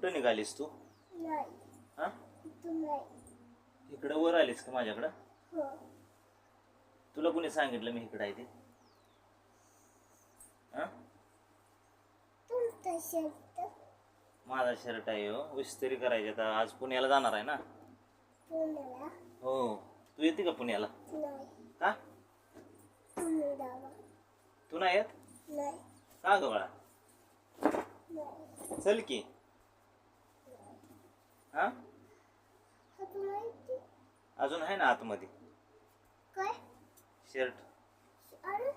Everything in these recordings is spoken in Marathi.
कुठं निघालीस तू? नाही. हा तू नाही. इकडं वर आलीस का माझ्याकडं? हो. तुला कोणी सांगितलं मी इकडं आहे ते? हा तुमचा शर्ट माझा शर्ट आहे हो, इस्त्री करायची आता. आज पुण्याला जाणार आहे ना. पुण्याला हो, तू येते का पुण्याला? नाही. का? तुम्ही जावा. तू नाही येत नाही. का ग बाळा? नाही. चल की. हा तू माहिती अजून आहे ना आतमध्ये काय? शर्ट. अरे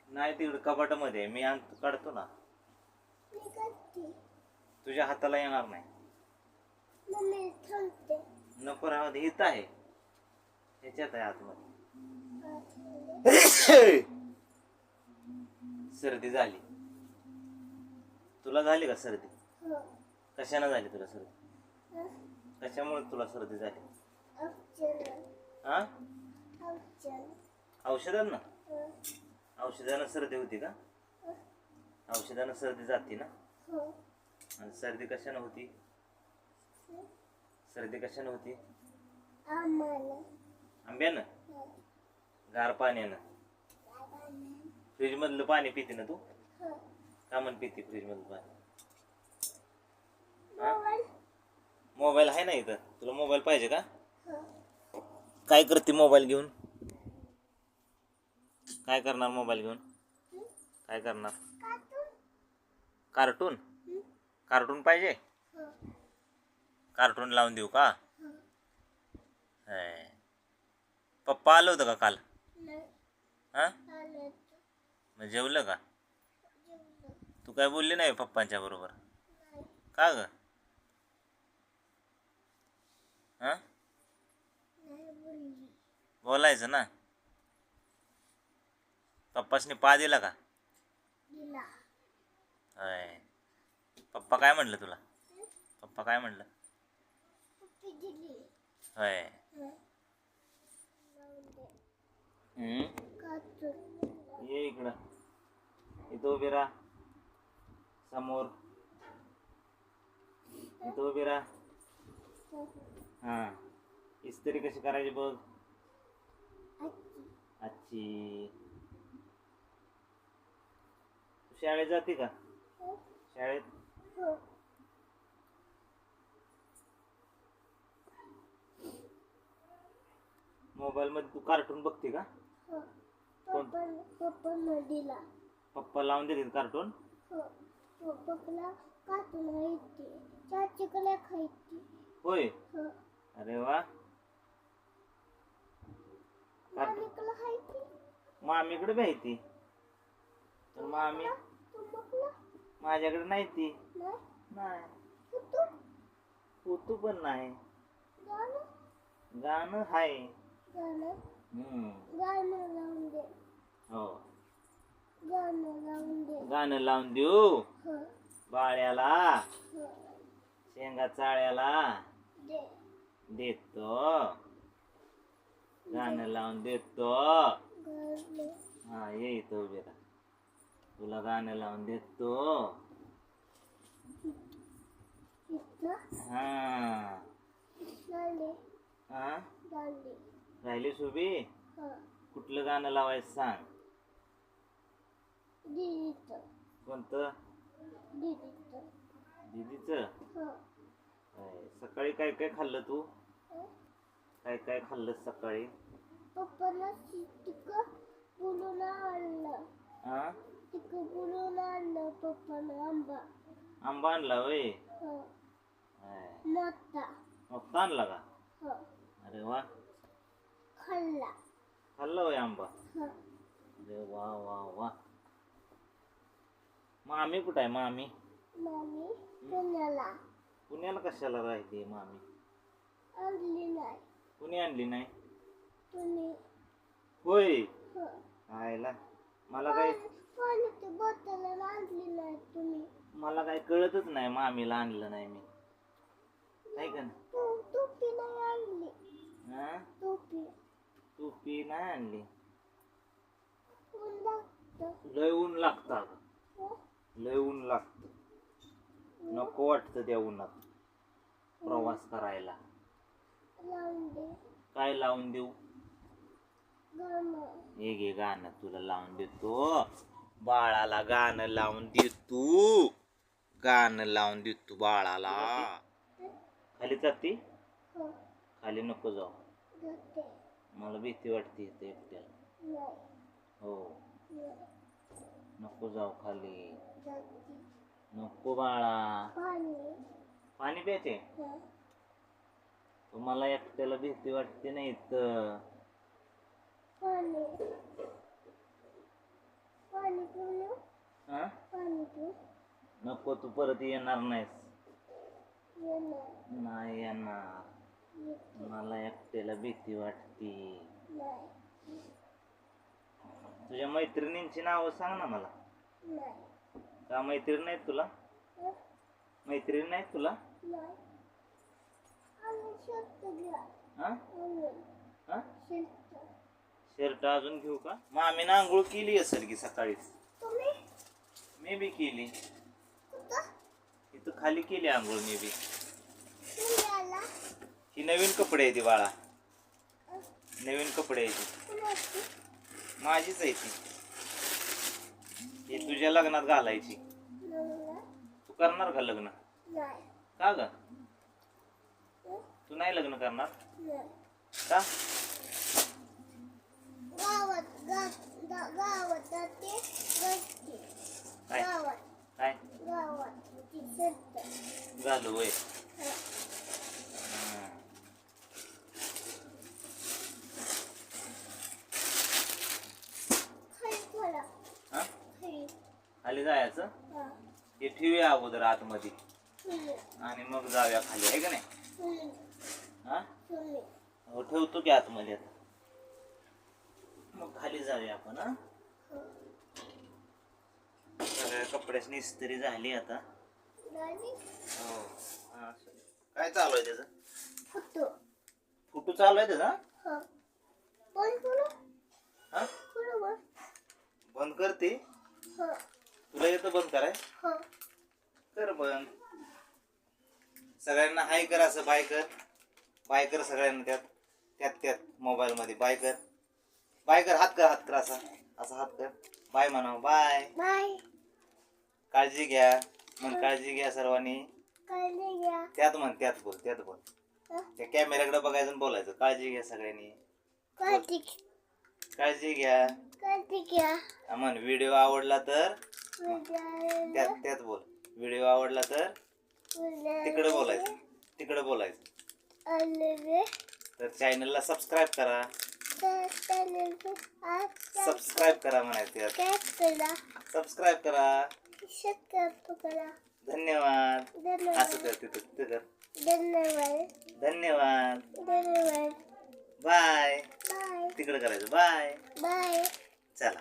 नाही तिकडे कपाटामध्ये आहे. मी आणतो, काढतो ना. मी करते. तुझ्या हाताला येणार नाही. मम्मी थांबते. नको राहू दे, इथं आहे. ह्याच्यात आहे आतमध्ये. सर्दी झाली. तुला झाली का सर्दी? हो. कशानं झाली तुला सर्दी? हं? कशामुळे तुला सर्दी झाली? औषध. हा औषध. औषधांना? हं. औषधानं सर्दी होती का? हं. औषधानं सर्दी जाते ना. हो. आणि सर्दी कशानं होती? हं? सर्दी कशानं होती? आम्हाला. आंब्यानं? हं. गार पाण्यानं? फ्रीज मधलं पाणी पिते ना तू? हं. का म्हण पिते फ्रीज मधलं पाणी? मोबाईल. मोबाईल आहे ना इथं. तुला मोबाईल पाहिजे का? हं. काय करते मोबाईल घेऊन? काय करणार मोबाईल घेऊन? हं? काय करणार? कार्टून. कार्टून? हं? कार्टून पाहिजे? हं. कार्टून लावून देऊ का? हं. है. पप्पा आलं होतं का काल? नाही. हा आलं. मग जेवलं का? जेवलं. तू काय बोलली नाही पप्पांच्या बरोबर? नाही. का ग? हा नाही बोलली. बोलायचं ना. पप्पासनी पा दिला का? दिला. है. पप्पा काय म्हणलं तुला? हं? पप्पा काय म्हणलं? पप्पी दिली. होय. हं. लावून दे. हम्म. कार्टून. ये इकडं. इथं उभी राहा. समोर इथं उभी राहा. हं. हा इस्त्री कशी करायची बघ. आजी. आजची तू शाळेत जाते का? हं? शाळेत हो. मोबाईल मध्ये तू कार्टून बघते का? हो. कोण? पप्पानं दिला. पप्पा लावून देतील कार्टून? हो. पप्पाला कार्टून खायची. चाची कला खायची. होय. हो. अरे वा. मामी कला खायची. मामीकडे भ्यायती. तर मामी तुम्हाला माझ्याकडे नाही ती. नाही. नाही तू तू पण नाही. गाणं गाणं हाय. गाणं हम्म. गाणं लावून दे. हो गाणं लावून दे. गाणं लावून देऊ हो. बाळ्याला हो. शेंगा चाळ्याला दे. देतो. गाणं लावून देतो. गाणं. हा ये इथं उभे राहा. तुला गाणं लावून देतो. इथं हा लावले. हा लावले. राहिलीस उभी? हो. कुठलं गाणं लावायचं सांग. दीदीचं. कोणतं? दीदीचं. दीदीचं? हो. होय. सकाळी काय काय खाल्लं तू? हं? काय काय खाल्लं सकाळी? पप्पाला तिकं बोलून आणलं. हा तिकं बोलून आणलं पप्पानं आंबा. आंबा आणला होय. हो. होय. मोठा. मोठा आणला का? हो. अरे वा. खाल्ला. खाल्ला होय आंबा. हो. अरे वा वा वा. मामी कुठं आहे मामी? मामी पुण्याला. पुण्याला कशाला राहते मामी? आणली नाही. कुणी आणली नाही? तुम्ही. होय. हो. आयला मला काय पाण्याची बॉटल आणली नाही तुम्ही. मला काय कळतच नाही मामीला आणलं नाही मी. आहे का नाही? टोपी नाही आणली. हा टोपी. टोपी नाही आणली. ऊन लागतं. लय ऊन लागतं. हो. लय ऊन लागतं. नको वाटतं त्या उन्हात प्रवास करायला. लावून दे काय लावून देऊ? गाणं. हे घे गाणं तुला लावून देतो. बाळाला गाणं लावून देतो. गाणं लावून देतो बाळाला. खाली जाते? हो खाली नको जाऊ. जाते. मला भीती वाटते इथे एकट्याला. नाही हो नाही नको जाऊ खाली. जाते. नको बाळा. पाणी. पाणी प्यायचे? हं. तुम्हाला एकट्याला भीती वाटते नाही तर. पाणी पाणी पिऊ. हा? पाणी पिऊ. नको तू परत येणार नाहीस. येणार. नाही येणार. मला एकट्याला भीती वाटते. नाही तुझ्या मैत्रिणींची नावं सांग ना मला. नाही का मैत्रीण नाहीत तुला? हं? मैत्रीण नाहीत तुला? नाही. आम्ही शर्ट घ्या. हा? आम्ही हा? शर्ट. शर्ट अजून घेऊ का? मामीनं आंघोळ केली असेल की सकाळीच. तुम्ही मी बी केली. कुठं इथं खाली केली आंघोळ मी बी. तुम्ही आला. ही नवीन कपडे आहे ती बाळा. नवीन कपडे आहे ती. कुणाची? माझीच आहे ती. ही तुझ्या लग्नात घालायची. नवरा. तू करणार का लग्न? नाही का ग? हं? तू नाही लग्न करणार नाही. का? गावात जाते. घरची. काय गावात काय ती शर्ट. घालू वय? हं. खाली थोडा. हा? खाली. खाली जायचं. हं. हे ठेवूया अगोदर आतमध्ये तुम्ही. आणि मग जाऊया खाली आहे का नाही? तुम्ही. हा? तुम्ही. हो ठेवतो की आतमध्ये आता. मग खाली जाऊया आपण. हा हं. सगळ्या कपड्याची इस्त्री झाली आता. गाडी. हो हा, असं. काय चालू आहे त्याचं? फोटो. फोटो चालू आहे त्याचा? हं. पण पुढं. हा? बरोबर. बंद करते. हं. तुला येतं बंद कराय? हं. कर बंद. सगळ्यांना हाय कर असं. बाय कर. बाय कर सगळ्यांना त्यात मोबाईल मध्ये बाय कर. बाय कर. हात कर असा असा हात कर. बाय म्हणा. बाय. बाय. काळजी घ्या. म्हण काळजी घ्या सर्वांनी. काळजी घ्या. त्यात बोल. हं? त्या कॅमेऱ्याकडे बघायचं आणि बोलायचं. काळजी घ्या सगळ्यांनी. काळजी काळजी घ्या. काळजी घ्या. म्हण व्हिडिओ आवडला तर त्यात बोल. व्हिडिओ आवडला तर तिकडे बोलायचं. तर चॅनलला सबस्क्राईब करा. सबस्क्राईब करा म्हणायचं. सबस्क्राईब करा. धन्यवाद. असं कर. तिथं कर. धन्यवाद. बाय. बाय तिकडे करायचं. बाय. बाय. चला.